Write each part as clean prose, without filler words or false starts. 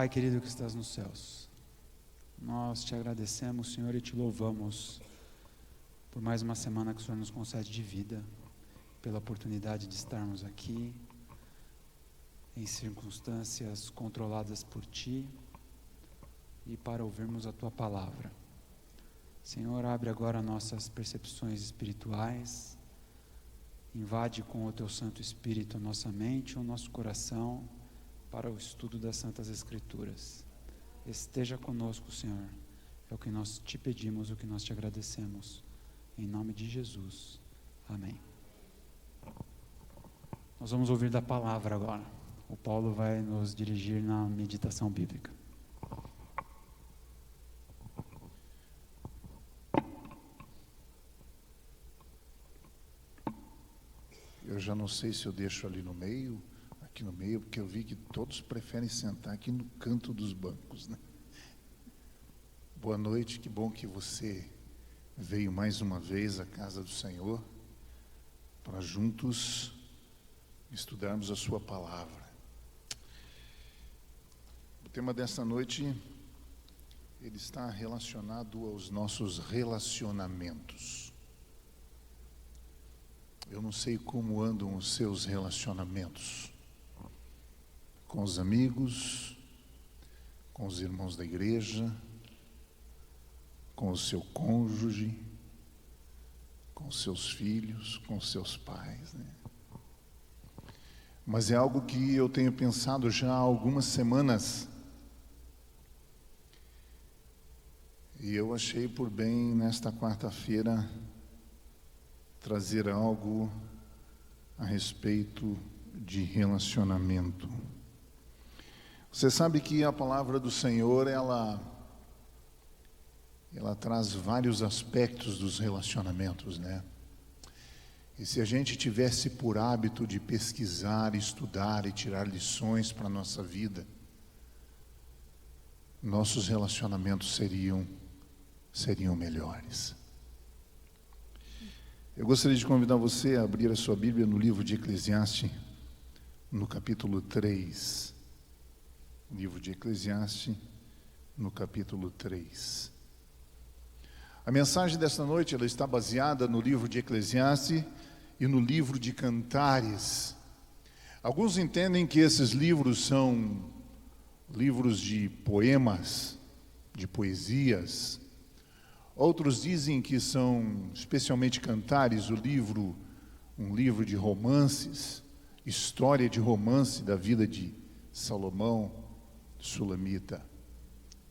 Pai querido que estás nos céus, nós te agradecemos, Senhor, e te louvamos por mais uma semana que o Senhor nos concede de vida, pela oportunidade de estarmos aqui em circunstâncias controladas por Ti e para ouvirmos a Tua palavra. Senhor, abre agora nossas percepções espirituais, invade com o Teu Santo Espírito a nossa mente, o nosso coração, para o estudo das Santas Escrituras. Esteja conosco, Senhor, é o que nós te pedimos, o que nós te agradecemos, em nome de Jesus, amém. Nós vamos ouvir da palavra agora. O Paulo vai nos dirigir na meditação bíblica. Eu já não sei se eu deixo ali no meio, aqui no meio, porque eu vi que todos preferem sentar aqui no canto dos bancos, né? Boa noite, que bom que você veio mais uma vez à casa do Senhor, para juntos estudarmos a sua palavra. O tema desta noite, ele está relacionado aos nossos relacionamentos. Eu não sei como andam os seus relacionamentos com os amigos, com os irmãos da igreja, com o seu cônjuge, com os seus filhos, com os seus pais, né? Mas é algo que eu tenho pensado já há algumas semanas, e eu achei por bem nesta quarta-feira trazer algo a respeito de relacionamento. Você sabe que a palavra do Senhor, ela traz vários aspectos dos relacionamentos, né? E se a gente tivesse por hábito de pesquisar, estudar e tirar lições para a nossa vida, nossos relacionamentos seriam melhores. Eu gostaria de convidar você a abrir a sua Bíblia no livro de Eclesiastes, no capítulo 3. Livro de Eclesiastes, no capítulo 3. A mensagem desta noite, ela está baseada no livro de Eclesiastes e no livro de Cantares. Alguns entendem que esses livros são livros de poemas, de poesias. Outros dizem que são, especialmente Cantares, um livro de romances, história de romance da vida de Salomão, Sulamita,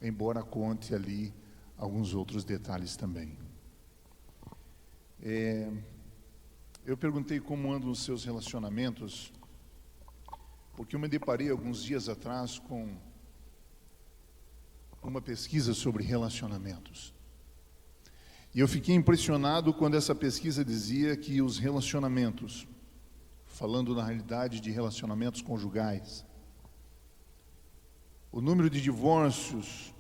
embora conte ali alguns outros detalhes também. Eu perguntei como andam os seus relacionamentos, porque eu me deparei alguns dias atrás com uma pesquisa sobre relacionamentos. E eu fiquei impressionado quando essa pesquisa dizia que os relacionamentos, falando na realidade de relacionamentos conjugais, o número de divórcios,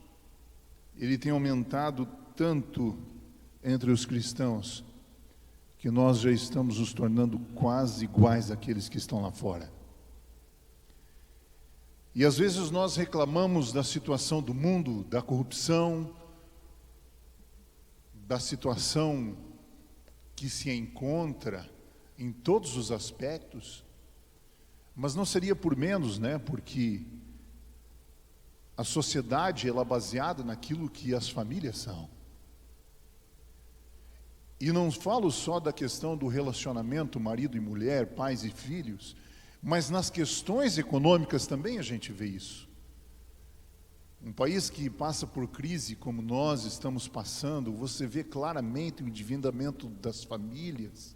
ele tem aumentado tanto entre os cristãos, que nós já estamos nos tornando quase iguais àqueles que estão lá fora. E às vezes nós reclamamos da situação do mundo, da corrupção, da situação que se encontra em todos os aspectos, mas não seria por menos, né? Porque a sociedade, ela é baseada naquilo que as famílias são. E não falo só da questão do relacionamento marido e mulher, pais e filhos, mas nas questões econômicas também a gente vê isso. Um país que passa por crise como nós estamos passando, você vê claramente o endividamento das famílias.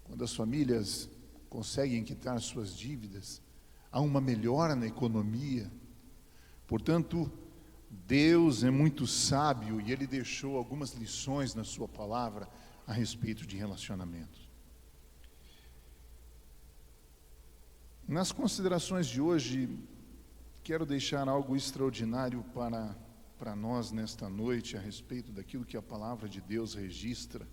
Quando as famílias conseguem quitar suas dívidas, há uma melhora na economia. Portanto, Deus é muito sábio e Ele deixou algumas lições na sua palavra a respeito de relacionamentos. Nas considerações de hoje, quero deixar algo extraordinário para nós nesta noite a respeito daquilo que a palavra de Deus registra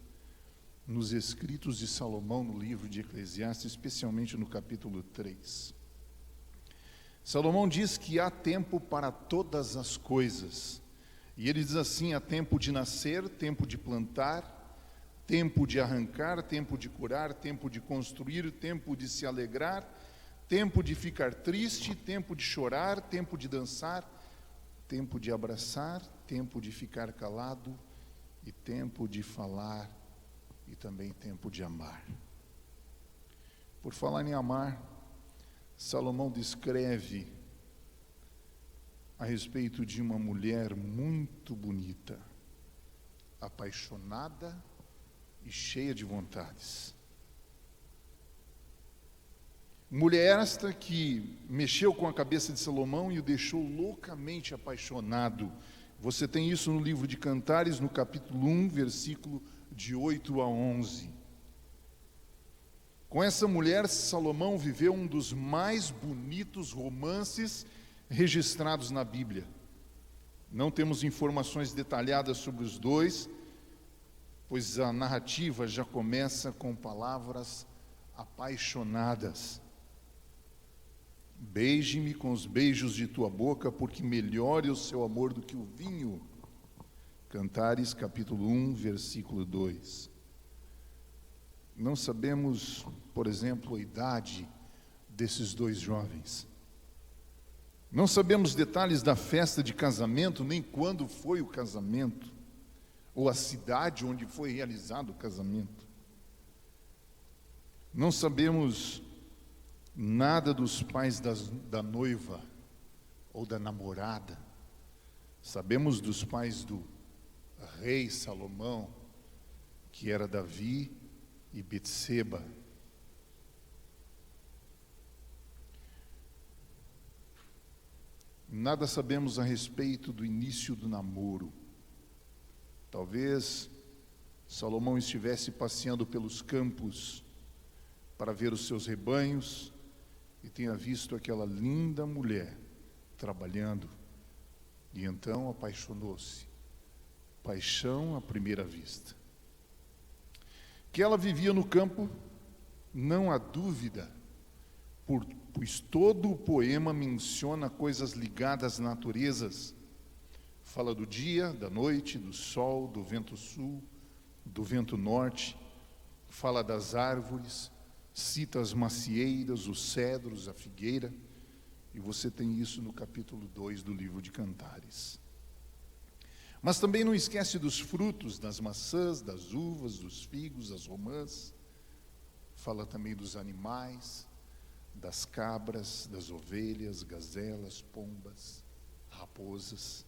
nos escritos de Salomão no livro de Eclesiastes, especialmente no capítulo 3. Salomão diz que há tempo para todas as coisas. E ele diz assim: há tempo de nascer, tempo de plantar, tempo de arrancar, tempo de curar, tempo de construir, tempo de se alegrar, tempo de ficar triste, tempo de chorar, tempo de dançar, tempo de abraçar, tempo de ficar calado, e tempo de falar, e também tempo de amar. Por falar em amar, Salomão descreve a respeito de uma mulher muito bonita, apaixonada e cheia de vontades. Mulher esta que mexeu com a cabeça de Salomão e o deixou loucamente apaixonado. Você tem isso no livro de Cantares, no capítulo 1, versículo de 8 a 11. Com essa mulher, Salomão viveu um dos mais bonitos romances registrados na Bíblia. Não temos informações detalhadas sobre os dois, pois a narrativa já começa com palavras apaixonadas. Beije-me com os beijos de tua boca, porque melhor é o seu amor do que o vinho. Cantares, capítulo 1, versículo 2. Não sabemos, por exemplo, a idade desses dois jovens. Não sabemos detalhes da festa de casamento, nem quando foi o casamento, ou a cidade onde foi realizado o casamento. Não sabemos nada dos pais da noiva ou da namorada. Sabemos dos pais do rei Salomão, que era Davi e Betseba. Nada sabemos a respeito do início do namoro. Talvez Salomão estivesse passeando pelos campos para ver os seus rebanhos e tenha visto aquela linda mulher trabalhando e então apaixonou-se. Paixão à primeira vista. Que ela vivia no campo, não há dúvida, pois todo o poema menciona coisas ligadas às naturezas. Fala do dia, da noite, do sol, do vento sul, do vento norte. Fala das árvores, cita as macieiras, os cedros, a figueira. E você tem isso no capítulo 2 do livro de Cantares. Mas também não esquece dos frutos, das maçãs, das uvas, dos figos, das romãs. Fala também dos animais, das cabras, das ovelhas, gazelas, pombas, raposas.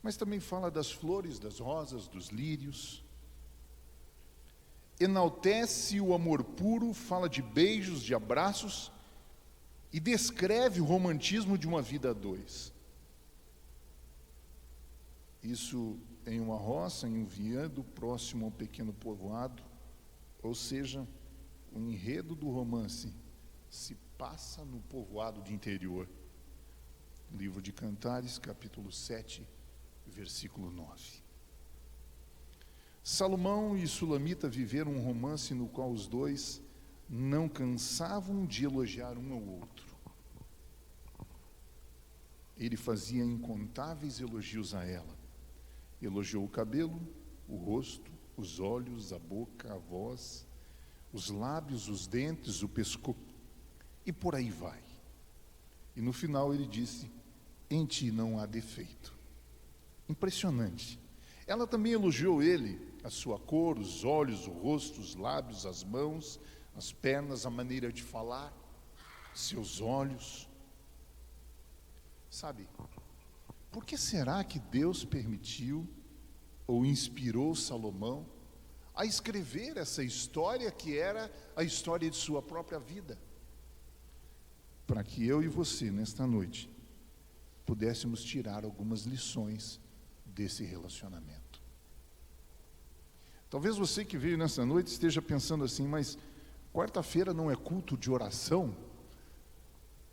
Mas também fala das flores, das rosas, dos lírios. Enaltece o amor puro, fala de beijos, de abraços, e descreve o romantismo de uma vida a dois. Isso em uma roça, em um vinhedo, próximo a um pequeno povoado, ou seja, o enredo do romance se passa no povoado de interior. Livro de Cantares, capítulo 7, versículo 9. Salomão e Sulamita viveram um romance no qual os dois não cansavam de elogiar um ao outro. Ele fazia incontáveis elogios a ela. Elogiou o cabelo, o rosto, os olhos, a boca, a voz, os lábios, os dentes, o pescoço, e por aí vai. E no final ele disse: em ti não há defeito. Impressionante. Ela também elogiou ele, a sua cor, os olhos, o rosto, os lábios, as mãos, as pernas, a maneira de falar, seus olhos. Sabe, por que será que Deus permitiu ou inspirou Salomão a escrever essa história que era a história de sua própria vida? Para que eu e você, nesta noite, pudéssemos tirar algumas lições desse relacionamento. Talvez você que veio nessa noite esteja pensando assim: mas quarta-feira não é culto de oração?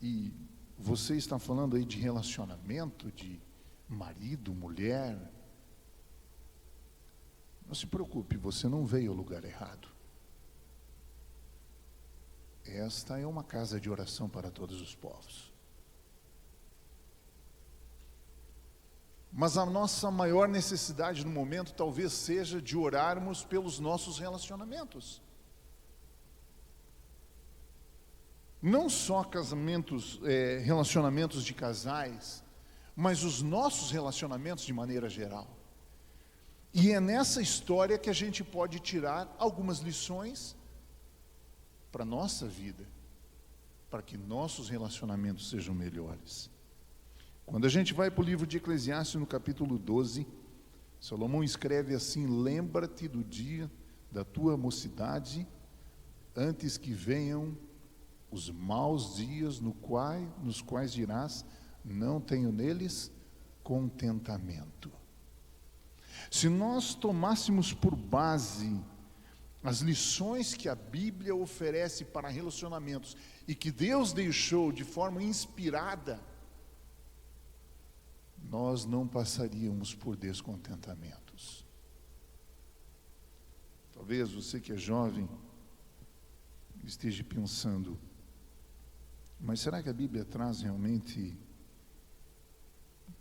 E você está falando aí de relacionamento, de marido, mulher? Não se preocupe, você não veio ao lugar errado. esta é uma casa de oração para todos os povos. Mas a nossa maior necessidade no momento talvez seja de orarmos pelos nossos relacionamentos. Não só relacionamentos de casais, mas os nossos relacionamentos de maneira geral. E é nessa história que a gente pode tirar algumas lições para a nossa vida, para que nossos relacionamentos sejam melhores. Quando a gente vai para o livro de Eclesiastes, no capítulo 12, Salomão escreve assim: lembra-te do dia da tua mocidade, antes que venham os maus dias nos quais dirás, não tenho neles contentamento. Se nós tomássemos por base as lições que a Bíblia oferece para relacionamentos e que Deus deixou de forma inspirada, nós não passaríamos por descontentamentos. Talvez você que é jovem esteja pensando: mas será que a Bíblia traz realmente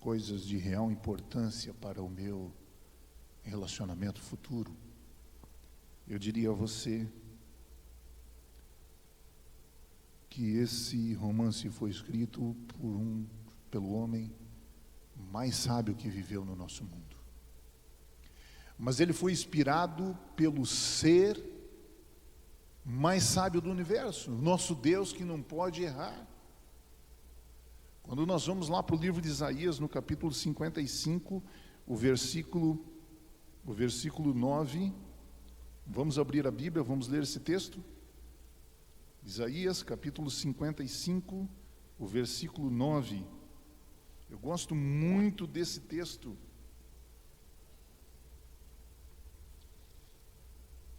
coisas de real importância para o meu relacionamento futuro? Eu diria a você que esse romance foi escrito pelo homem mais sábio que viveu no nosso mundo. Mas ele foi inspirado pelo ser mais sábio do universo, nosso Deus que não pode errar. Quando nós vamos lá para o livro de Isaías, no capítulo 55, o versículo 9, vamos abrir a Bíblia, vamos ler esse texto. Isaías, capítulo 55, o versículo 9. Eu gosto muito desse texto.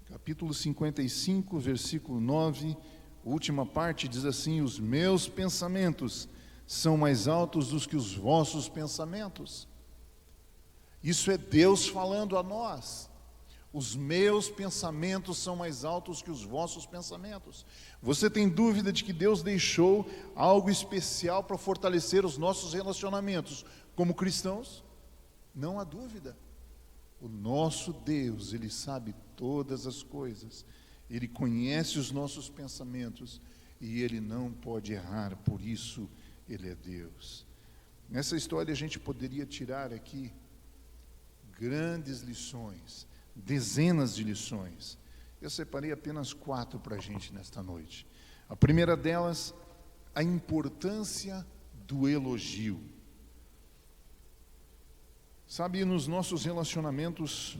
Capítulo 55, versículo 9, última parte diz assim: os meus pensamentos são mais altos do que os vossos pensamentos. Isso é Deus falando a nós. Os meus pensamentos são mais altos que os vossos pensamentos. Você tem dúvida de que Deus deixou algo especial para fortalecer os nossos relacionamentos como cristãos? Não há dúvida. O nosso Deus, Ele sabe todas as coisas, Ele conhece os nossos pensamentos e Ele não pode errar, por isso Ele é Deus. Nessa história a gente poderia tirar aqui grandes lições, dezenas de lições. Eu separei apenas 4 para a gente nesta noite. A primeira delas, a importância do elogio. Sabe, nos nossos relacionamentos,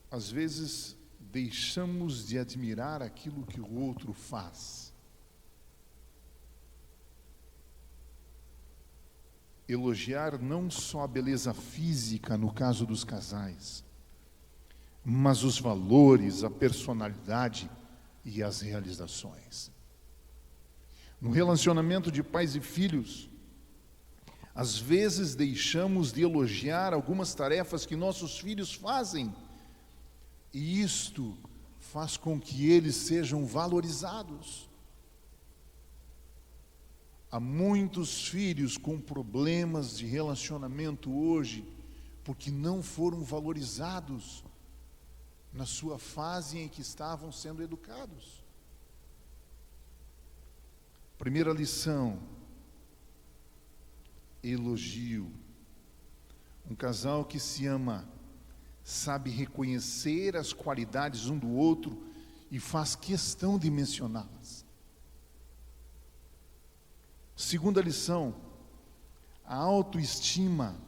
às vezes deixamos de admirar aquilo que o outro faz. Elogiar não só a beleza física, no caso dos casais, mas os valores, a personalidade e as realizações. No relacionamento de pais e filhos, às vezes deixamos de elogiar algumas tarefas que nossos filhos fazem, e isto faz com que eles sejam valorizados. Há muitos filhos com problemas de relacionamento hoje, porque não foram valorizados na sua fase em que estavam sendo educados. Primeira lição: elogio. Um casal que se ama sabe reconhecer as qualidades um do outro e faz questão de mencioná-las. Segunda lição: a autoestima.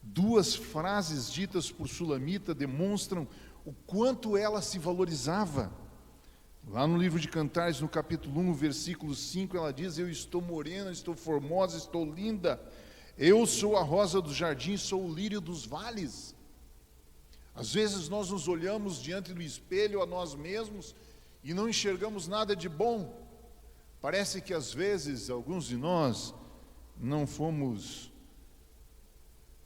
2 frases ditas por Sulamita demonstram o quanto ela se valorizava. Lá no livro de Cantares, no capítulo 1, versículo 5, ela diz: eu estou morena, estou formosa, estou linda, eu sou a rosa do jardim, sou o lírio dos vales. Às vezes nós nos olhamos diante do espelho a nós mesmos e não enxergamos nada de bom. Parece que às vezes alguns de nós não fomos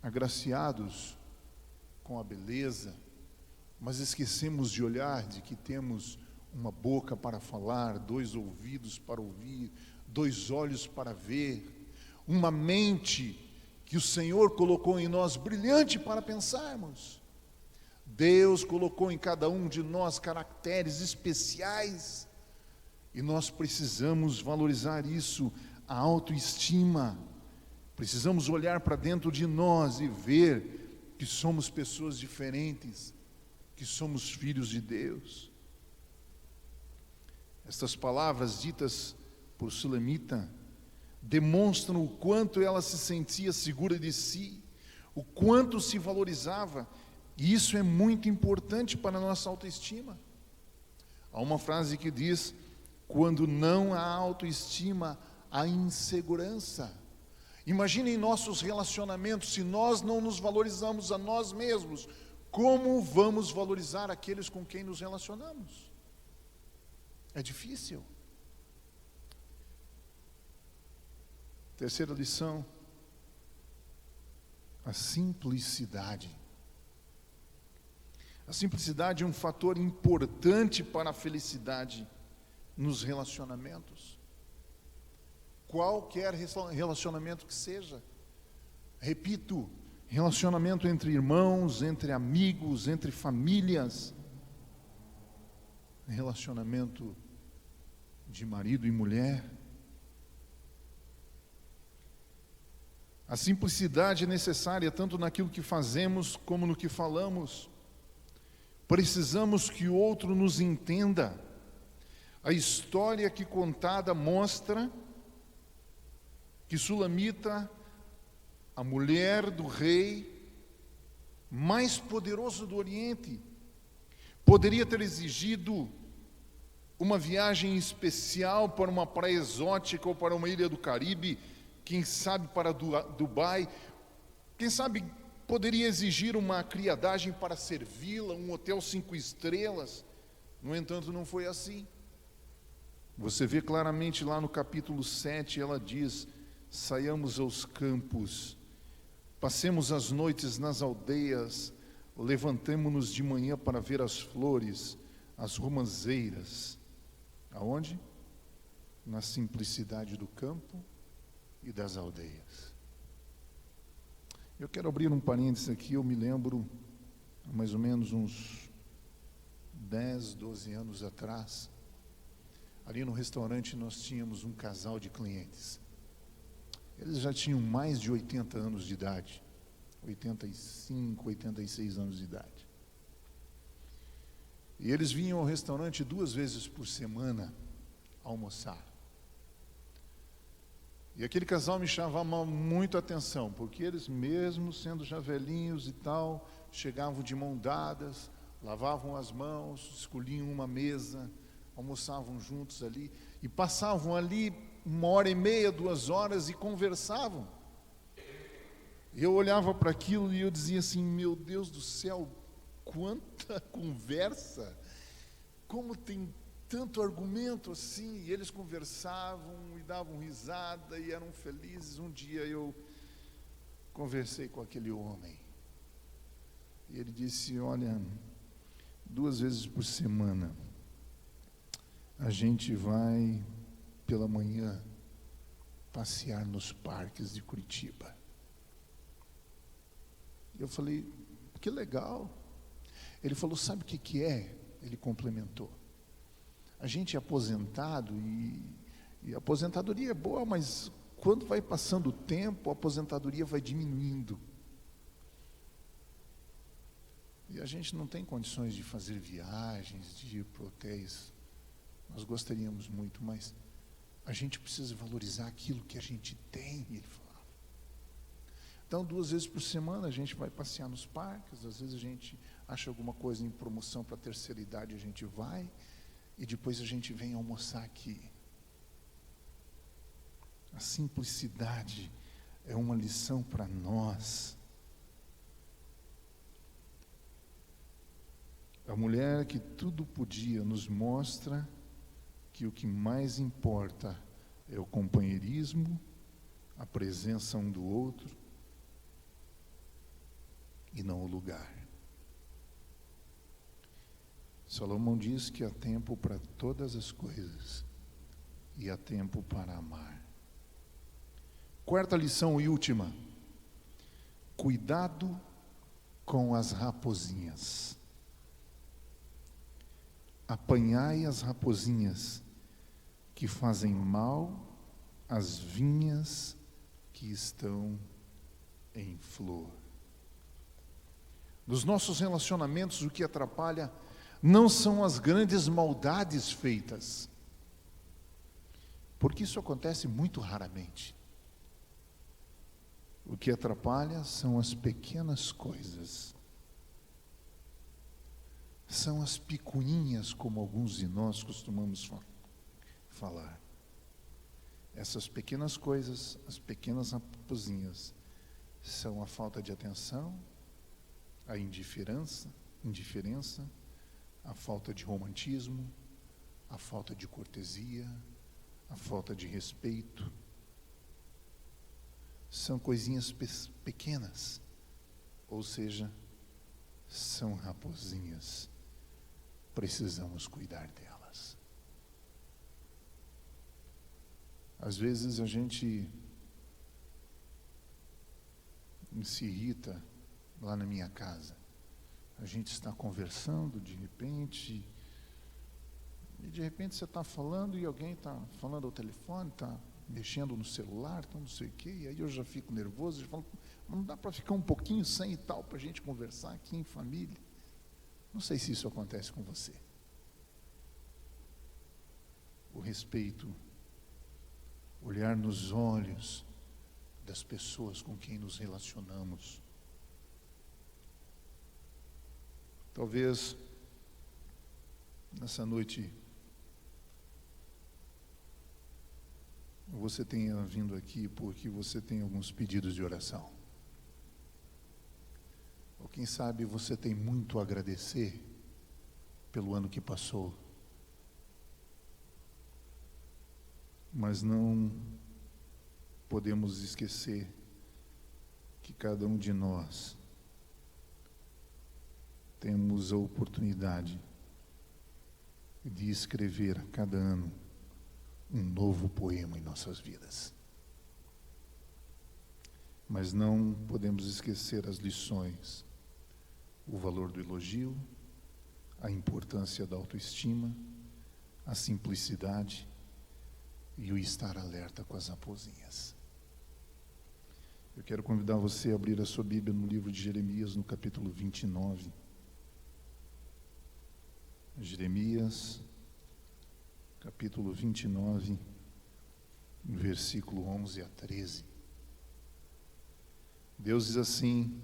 agraciados com a beleza, mas esquecemos de olhar de que temos uma boca para falar, 2 ouvidos para ouvir, 2 olhos para ver, uma mente que o Senhor colocou em nós brilhante para pensarmos. Deus colocou em cada um de nós caracteres especiais e nós precisamos valorizar isso, a autoestima. Precisamos olhar para dentro de nós e ver que somos pessoas diferentes, que somos filhos de Deus. Estas palavras ditas por Sulamita demonstram o quanto ela se sentia segura de si, o quanto se valorizava, e isso é muito importante para a nossa autoestima. Há uma frase que diz: quando não há autoestima, há insegurança. Imaginem nossos relacionamentos, se nós não nos valorizamos a nós mesmos, como vamos valorizar aqueles com quem nos relacionamos? É difícil. Terceira lição: a simplicidade. A simplicidade é um fator importante para a felicidade nos relacionamentos. Qualquer relacionamento que seja. Repito, relacionamento entre irmãos, entre amigos, entre famílias, relacionamento de marido e mulher. A simplicidade é necessária tanto naquilo que fazemos como no que falamos. Precisamos que o outro nos entenda. A história aqui contada mostra que Sulamita, a mulher do rei mais poderoso do Oriente, poderia ter exigido uma viagem especial para uma praia exótica ou para uma ilha do Caribe, quem sabe para Dubai, quem sabe poderia exigir uma criadagem para servi-la, um hotel 5 estrelas. No entanto, não foi assim. Você vê claramente lá no capítulo 7, ela diz: saiamos aos campos, passemos as noites nas aldeias, levantemo-nos de manhã para ver as flores, as romãzeiras. Aonde? Na simplicidade do campo e das aldeias. Eu quero abrir um parênteses aqui. Eu me lembro, há mais ou menos uns 10, 12 anos atrás, ali no restaurante nós tínhamos um casal de clientes. Eles já tinham mais de 80 anos de idade, 85, 86 anos de idade. E eles vinham ao restaurante 2 vezes por semana almoçar. E aquele casal me chamava muito a atenção, porque eles, mesmo sendo já velhinhos e tal, chegavam de mão dadas, lavavam as mãos, escolhiam uma mesa, almoçavam juntos ali, e passavam ali 1h30, 2 horas e conversavam. Eu olhava para aquilo e eu dizia assim: meu Deus do céu, quanta conversa, como tem tanto argumento assim. E eles conversavam e davam risada e eram felizes. Um dia eu conversei com aquele homem e ele disse: olha, 2 vezes por semana a gente vai pela manhã passear nos parques de Curitiba. Eu falei: que legal. Ele falou: sabe o que é? Ele complementou: a gente é aposentado e a aposentadoria é boa, mas quando vai passando o tempo, a aposentadoria vai diminuindo. E a gente não tem condições de fazer viagens, de ir para hotéis. Nós gostaríamos muito, mas a gente precisa valorizar aquilo que a gente tem, ele falava. Então, 2 vezes por semana a gente vai passear nos parques. Às vezes a gente acha alguma coisa em promoção para a terceira idade, a gente vai, e depois a gente vem almoçar aqui. A simplicidade é uma lição para nós. A mulher que tudo podia nos mostra que o que mais importa é o companheirismo, a presença um do outro, e não o lugar. Salomão diz que há tempo para todas as coisas e há tempo para amar. Quarta lição e última: cuidado com as raposinhas. Apanhai as raposinhas que fazem mal às vinhas que estão em flor. Nos nossos relacionamentos, o que atrapalha não são as grandes maldades feitas, porque isso acontece muito raramente. O que atrapalha são as pequenas coisas, são as picuinhas, como alguns de nós costumamos falar. Essas pequenas coisas, as pequenas raposinhas, são a falta de atenção, a indiferença, a falta de romantismo, a falta de cortesia, a falta de respeito. São coisinhas pequenas, ou seja, são raposinhas. Precisamos cuidar delas. Às vezes a gente se irrita lá na minha casa. A gente está conversando, de repente você está falando e alguém está falando ao telefone, está mexendo no celular, então não sei o quê, e aí eu já fico nervoso, e falo, não dá para ficar um pouquinho sem e tal, para a gente conversar aqui em família? Não sei se isso acontece com você. O respeito, olhar nos olhos das pessoas com quem nos relacionamos. Talvez nessa noite você tenha vindo aqui porque você tem alguns pedidos de oração. Ou quem sabe você tem muito a agradecer pelo ano que passou. Mas não podemos esquecer que cada um de nós temos a oportunidade de escrever a cada ano um novo poema em nossas vidas. Mas não podemos esquecer as lições, o valor do elogio, a importância da autoestima, a simplicidade e o estar alerta com as raposinhas. Eu quero convidar você a abrir a sua Bíblia no livro de Jeremias, no capítulo 29. Jeremias, capítulo 29, versículo 11 a 13. Deus diz assim: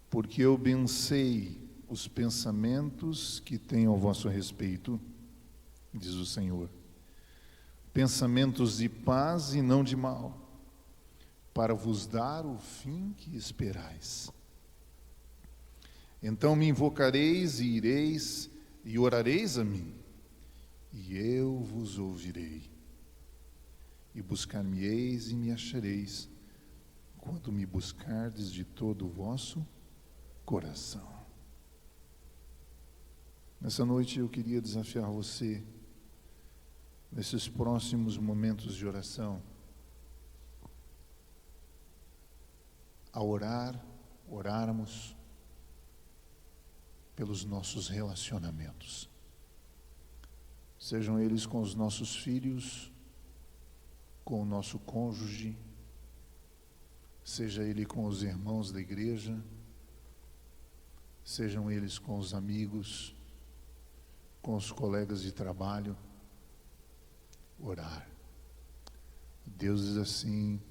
porque eu bem sei os pensamentos que tenho ao vosso respeito, diz o Senhor, pensamentos de paz e não de mal, para vos dar o fim que esperais. Então me invocareis e ireis e orareis a mim, e eu vos ouvirei. E buscar-me-eis e me achareis, quando me buscardes de todo o vosso coração. Nessa noite eu queria desafiar você, nesses próximos momentos de oração, a orarmos pelos nossos relacionamentos, sejam eles com os nossos filhos, com o nosso cônjuge, seja ele com os irmãos da igreja, sejam eles com os amigos, com os colegas de trabalho. Orar. Deus diz assim: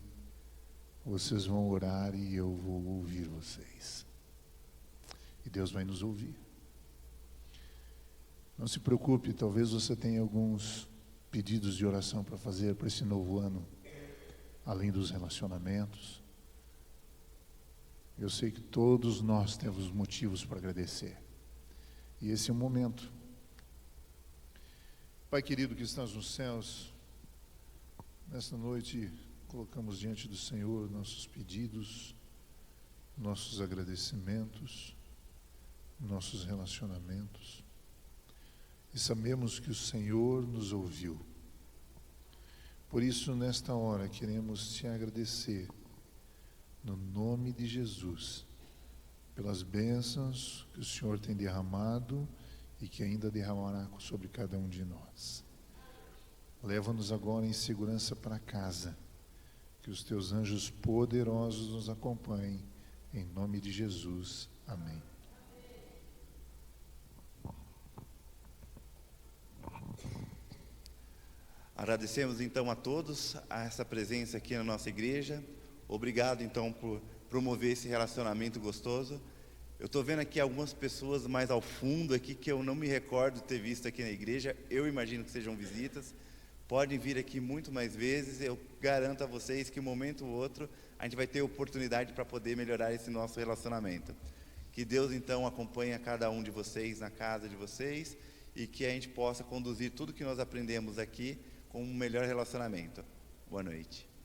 vocês vão orar e eu vou ouvir vocês. E Deus vai nos ouvir. Não se preocupe, talvez você tenha alguns pedidos de oração para fazer para esse novo ano, além dos relacionamentos. Eu sei que todos nós temos motivos para agradecer. E esse é o momento. Pai querido que estás nos céus, nesta noite colocamos diante do Senhor nossos pedidos, nossos agradecimentos, nossos relacionamentos. e sabemos que o Senhor nos ouviu. Por isso, nesta hora, queremos te agradecer, no nome de Jesus, pelas bênçãos que o Senhor tem derramado e que ainda derramará sobre cada um de nós. Leva-nos agora em segurança para casa, que os teus anjos poderosos nos acompanhem, em nome de Jesus. Amém. Agradecemos então a todos a essa presença aqui na nossa igreja. Obrigado então por promover esse relacionamento gostoso. Eu estou vendo aqui algumas pessoas mais ao fundo aqui que eu não me recordo de ter visto aqui na igreja. Eu imagino que sejam visitas. Podem vir aqui muito mais vezes. Eu garanto a vocês que um momento ou outro a gente vai ter oportunidade para poder melhorar esse nosso relacionamento. Que Deus então acompanhe a cada um de vocês na casa de vocês e que a gente possa conduzir tudo que nós aprendemos aqui com um melhor relacionamento. Boa noite.